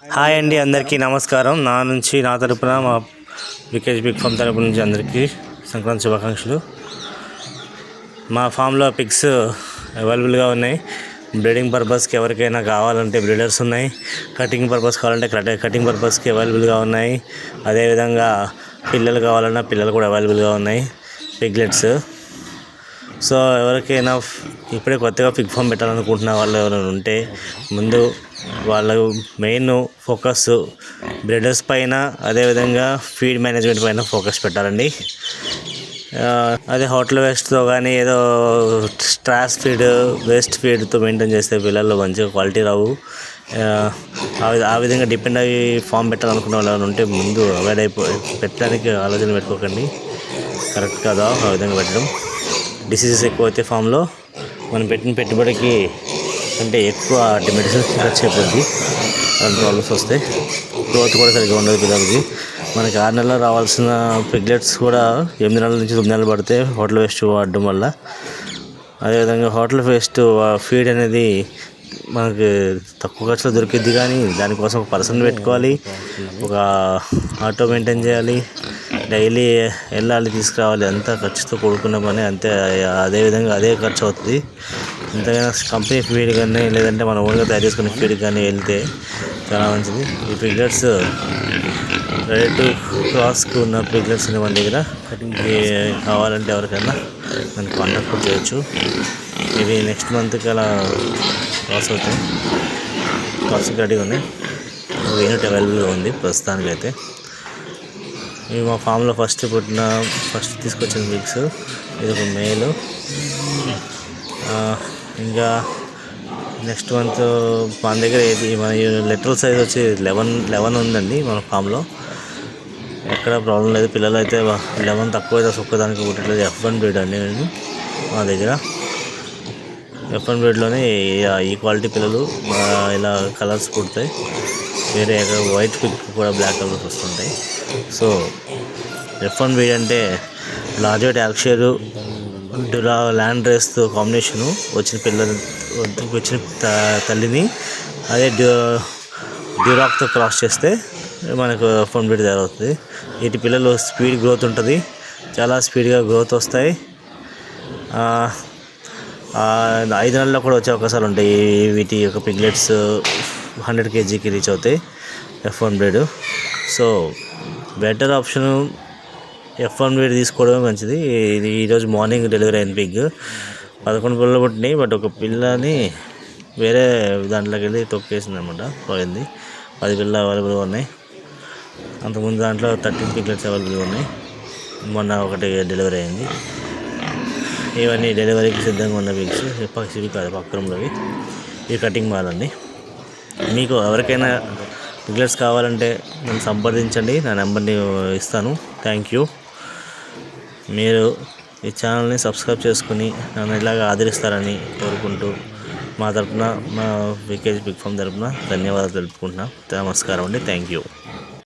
Hi అండి, అందరికీ నమస్కారం. నా తరపున మా వికేజ్ బిగ్ ఫామ్ తరపు నుంచి అందరికీ సంక్రాంతి శుభాకాంక్షలు. మా ఫామ్లో పిగ్స్ అవైలబుల్గా ఉన్నాయి. బ్రీడింగ్ పర్పస్కి ఎవరికైనా కావాలంటే బ్రీడర్స్ ఉన్నాయి. కటింగ్ పర్పస్ కావాలంటే కటింగ్ పర్పస్కి అవైలబుల్గా ఉన్నాయి. అదేవిధంగా పిల్లలు కావాలన్నా పిల్లలు కూడా అవైలబుల్గా ఉన్నాయి, పిగ్లెట్స్. సో ఎవరికైనా ఇప్పుడే కొత్తగా పిగ్ ఫామ్ పెట్టాలనుకుంటున్న వాళ్ళు ఎవరైనా ఉంటే ముందు వాళ్ళ మెయిన్ ఫోకస్ బ్రీడర్స్ పైన, అదేవిధంగా ఫీడ్ మేనేజ్మెంట్ పైన ఫోకస్ పెట్టాలండి. అదే హోటల్ వేస్ట్తో కానీ ఏదో స్ట్రాస్ ఫీడ్, వేస్ట్ ఫీడ్తో మెయింటైన్ చేస్తే పిల్లలు మంచిగా క్వాలిటీ రావు. ఆ విధంగా డిపెండ్ అయ్యి ఫామ్ పెట్టాలనుకున్న వాళ్ళు ఉంటే ముందు అవాయిడ్ పెట్టడానికి ఆలోచన పెట్టుకోకండి. కరెక్ట్ కాదా ఆ విధంగా పెట్టడం? డిసీజెస్ ఎక్కువ అయితే ఫామ్లో మనం పెట్టిన పెట్టుబడికి అంటే ఎక్కువ మెడిసిన్స్ ఖర్చు అయిపోద్ది. అలాంటి ప్రాబ్లమ్స్ వస్తాయి. గ్రోత్ కూడా సరిగ్గా ఉండదు పిల్లలకి. మనకి 6 నెలలు రావాల్సిన పిగ్లెట్స్ కూడా 8 నెలల నుంచి 9 నెలలు పడితే హోటల్ వేస్ట్ వాడడం వల్ల. అదేవిధంగా హోటల్ వేస్ట్ ఫీడ్ అనేది మనకి తక్కువ ఖర్చులో దొరికిద్ది, కానీ దానికోసం ఒక పర్సన్ పెట్టుకోవాలి, ఒక ఆటో మెయింటైన్ చేయాలి, డైలీ వెళ్ళాలి, తీసుకురావాలి. అంతా ఖర్చుతో కూడుకున్న పని. అంతే. అదేవిధంగా అదే ఖర్చు అవుతుంది. ఇంతకైనా కంపెనీ ఫీడ్ కానీ లేదంటే మనం ఓన్గా తయారు చేసుకునే ఫీడ్ కానీ వెళ్తే చాలా మంచిది. ఈ పిగ్లెట్స్ రెడీ టు క్రాస్కి ఉన్న పిగ్లెట్స్ మన దగ్గర. కటింగ్కి కావాలంటే ఎవరికైనా మనం కాంటాక్ట్ కూడా చేయొచ్చు. ఇవి నెక్స్ట్ మంత్కి అలా క్రాస్ అవుతాయి. క్రాస్కి రెడీగా ఉన్నాయి. యూనిట్ అవైలబుల్గా ఉంది ప్రస్తుతానికైతే. ఇవి మా ఫామ్లో ఫస్ట్ తీసుకొచ్చిన పిగ్స్. ఇది ఒక మేలు. ఇంకా నెక్స్ట్ మంత్ మన దగ్గర మన లెటరల్ సైజ్ వచ్చి 11 ఉందండి మన ఫామ్లో. ఎక్కడ ప్రాబ్లం లేదు. పిల్లలు అయితే 11 తక్కువ అయితే ఒక్కదానికి పుట్టట్లేదు. F1 బ్రీడ్ అండి మా దగ్గర. F1 బ్రీడ్లోనే ఈ క్వాలిటీ పిల్లలు ఇలా కలర్స్ పుడతాయి. వేరే వైట్ పిక్ కూడా బ్లాక్ కలర్స్ వస్తుంటాయి. సో F1 బ్రీడ్ అంటే లార్జెట్ యార్క్షైర్ ల్యాండ్ రేస్తో కాంబినేషను వచ్చిన తల్లిని అదే డ్యూరాక్తో క్రాస్ చేస్తే మనకు F1 బ్రీడ్ తయారవుతుంది. వీటి పిల్లలు స్పీడ్ గ్రోత్ ఉంటుంది, చాలా స్పీడ్గా గ్రోత్ వస్తాయి. 5 నెలల్లో కూడా వచ్చే అవకాశాలు ఉంటాయి. వీటి యొక్క పిగ్లెట్స్ 100 kgకి రీచ్ అవుతాయి F1 breed. So better option F1 breed తీసుకోవడమే మంచిది. ఇది ఈరోజు మార్నింగ్ డెలివరీ అయిన పిగ్. 11 పిల్లలు పుట్టినాయి. బట్ ఒక పిల్లని వేరే దాంట్లోకి వెళ్ళి తొక్కేసింది అనమాట, పోయింది. 10 పిల్లలు అవైలబుల్గా ఉన్నాయి. అంతకుముందు దాంట్లో 13 పిగ్లెట్స్ అవైలబుల్గా ఉన్నాయి. మొన్న ఒకటి డెలివరీ అయింది. ఇవన్నీ డెలివరీకి సిద్ధంగా ఉన్న పిగ్స్. ఇవి కాదు, పక్కనవి. ఇవి కటింగ్ మాలండి. మీకు ఎవరికైనా పిగ్లెట్స్ కావాలంటే నన్ను సంప్రదించండి. నా నెంబర్ని ఇస్తాను. Thank you. మీరు ఈ ఛానల్ని సబ్స్క్రైబ్ చేసుకుని నన్ను ఇలాగ ఆదరిస్తారని కోరుకుంటూ మా వికేజ్ బిగ్ ఫామ్ తరపున ధన్యవాదాలు తెలుపుకుంటున్నాను. నమస్కారం అండి. Thank you.